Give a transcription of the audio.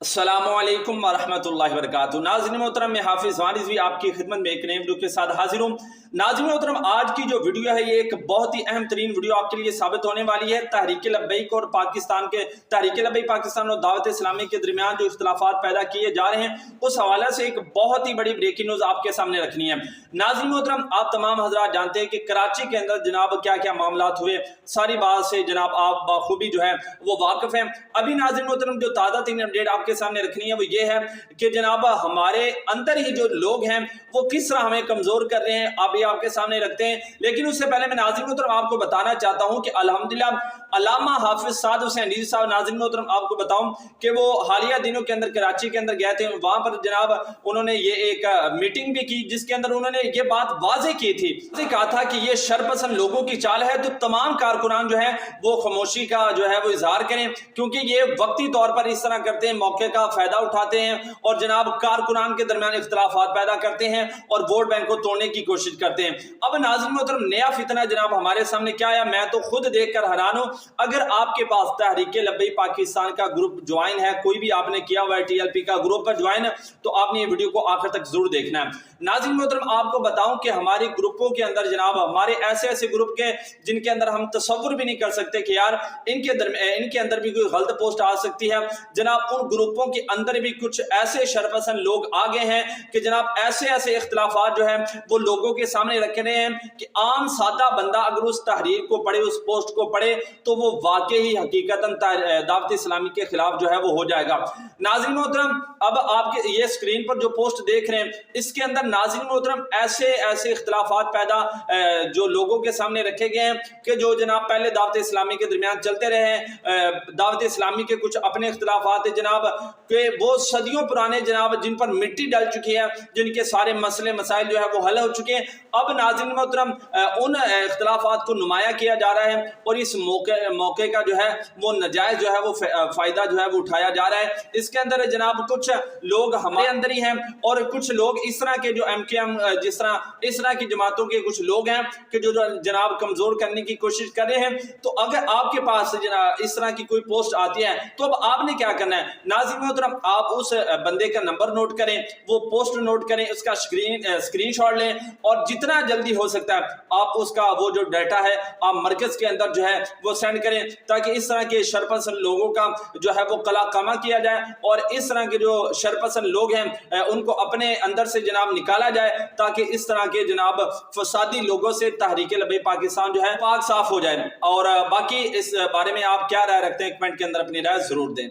अस्सलामुअलैकुम वरहमतुल्लाहि वबरकातुहू। नाज़रीन मोहतरम, मैं हाफिज़ वारिस भी आपकी खिदमत में एक नए वीडियो के साथ हाजिर हूँ। नाज़रीन मोहतरम, आज की जो वीडियो है ये एक बहुत ही अहम तरीन वीडियो आपके लिए साबित होने वाली है। तहरीक लब्बैक और तहरीक लब्बैक पाकिस्तान और दावत इस्लामी के दरमियान जो इख्तिलाफात पैदा किए जा रहे हैं, उस हवाले से एक बहुत ही बड़ी ब्रेकिंग न्यूज़ आपके सामने रखनी है। नाज़रीन मोहतरम, आप तमाम हज़रात जानते हैं कि कराची के अंदर जनाब क्या क्या मामलात हुए, सारी बात से जनाब आप बाखूबी जो है वो वाकिफ हैं। अभी नाज़रीन मोहतरम जो ताज़ा तरीन अपडेट आपके सामने रखनी है वो ये है कि जनाब हमारे अंदर ही जो लोग हैं वो किस तरह हमें कमजोर कर रहे हैं, अभी आपके सामने रखते हैं। लेकिन उससे पहले मैं नाज़रीन मोहतरम आपको बताना चाहता हूं कि अल्हम्दुलिल्लाह अल्लामा हाफिज साद हुसैन नदवी साहब, नाज़रीन मोहतरम आपको बताऊं कि वो हालिया दिनों के अंदर कराची के अंदर गए थे। वहां पर जनाब उन्होंने ये एक मीटिंग भी की जिसके अंदर उन्होंने ये बात वाज़ेह की थी, कहा था कि ये शरपसंद लोगों की चाल है, तो तमाम कारकुनान जो है वो खामोशी का जो है वो इजहार करें, क्योंकि ये वक्ती तौर पर इस तरह करते हैं, मौके का फायदा उठाते हैं और जनाब कारकुनान के दरमियान इख्तिलाफात पैदा करते हैं और वोट बैंक को तोड़ने की कोशिश करते हैं। अब नाज़रीन मोहतरम, नया फितना जनाब हमारे सामने क्या आया, मैं तो खुद देखकर हैरान हूं। अगर आपके पास तहरीक लब्बैक पाकिस्तान का ग्रुप ज्वाइन है, कोई भी आपने किया हुआ है TLP का ग्रुप पर ज्वाइन, तो आपने ये वीडियो को आखिर तक जरूर देखना है। नाज़रीन मोहतरम, आपको बताऊं कि हमारे ग्रुपों के अंदर जनाब हमारे ऐसे ग्रुप के जिनके अंदर हम तसव्वुर भी नहीं कर सकते कि यार इनके अंदर भी कोई गलत पोस्ट आ सकती है। जनाब उन ग्रुपों के अंदर भी कुछ ऐसे शरपसंद लोग आ गए हैं कि जनाब ऐसे इख्तिलाफात जो है वो लोगों के सामने रख रहे हैं कि आम सादा बंदा अगर उस तहरीर को पढ़े, उस पोस्ट को पढ़े, तो वो वाकई ही हकीकतन दावत इस्लामी के खिलाफ जो है वो हो जाएगा। नाज़रीन मोहतरम, अब आपके ये स्क्रीन पर जो पोस्ट देख रहे हैं इसके अंदर नाज़रीन मोहतरम ऐसे इख्तिलाफात पैदा जो लोगों के सामने रखे गए हैं कि जो जनाब पहले दावत इस्लामी के दरमियान चलते रहे हैं। दावत इस्लामी के कुछ अपने इख्तिलाफात है जनाब कि वो सदियों पुराने जनाब जिन पर मिट्टी डल चुकी है, जिनके सारे मसले मसाइल जो है वो हल हो चुके हैं। अब नाज़रीन मोहतरम उन इख्तिलाफात को नुमाया किया जा रहा है और इस मौके का जो है वो नजायज जो है वो फायदा जो है वो उठाया जा रहा है। इसके अंदर जनाब कुछ लोग हमारे अंदर ही हैं और कुछ लोग इस तरह के जो MKM जिस तरह इस तरह की जमातों के कुछ लोग हैं कि जो जनाब कमजोर करने की कोशिश कर रहे हैं। तो अगर आपके पास जनाब इस तरह की कोई पोस्ट आती है तो अब आपने क्या करना है, नाज़रीन मोहतरम आप उस बंदे का नंबर नोट करें, वो पोस्ट नोट करें, उसका स्क्रीनशॉट लें और जितना जल्दी हो सकता है आप उसका वो जो डाटा है आप मरकज के अंदर जो है वो सेंड करें, ताकि इस तरह के शरपसंद लोगों का जो है वो कमा किया जाए और इस तरह के जो शरपसंद लोग हैं उनको अपने अंदर से जनाब निकाला जाए, ताकि इस तरह के जनाब फसादी लोगों से तहरीक लब्बैक पाकिस्तान जो है पाक साफ हो जाए। और बाकी इस बारे में आप क्या राय रखते हैं, कमेंट के अंदर अपनी राय जरूर दें।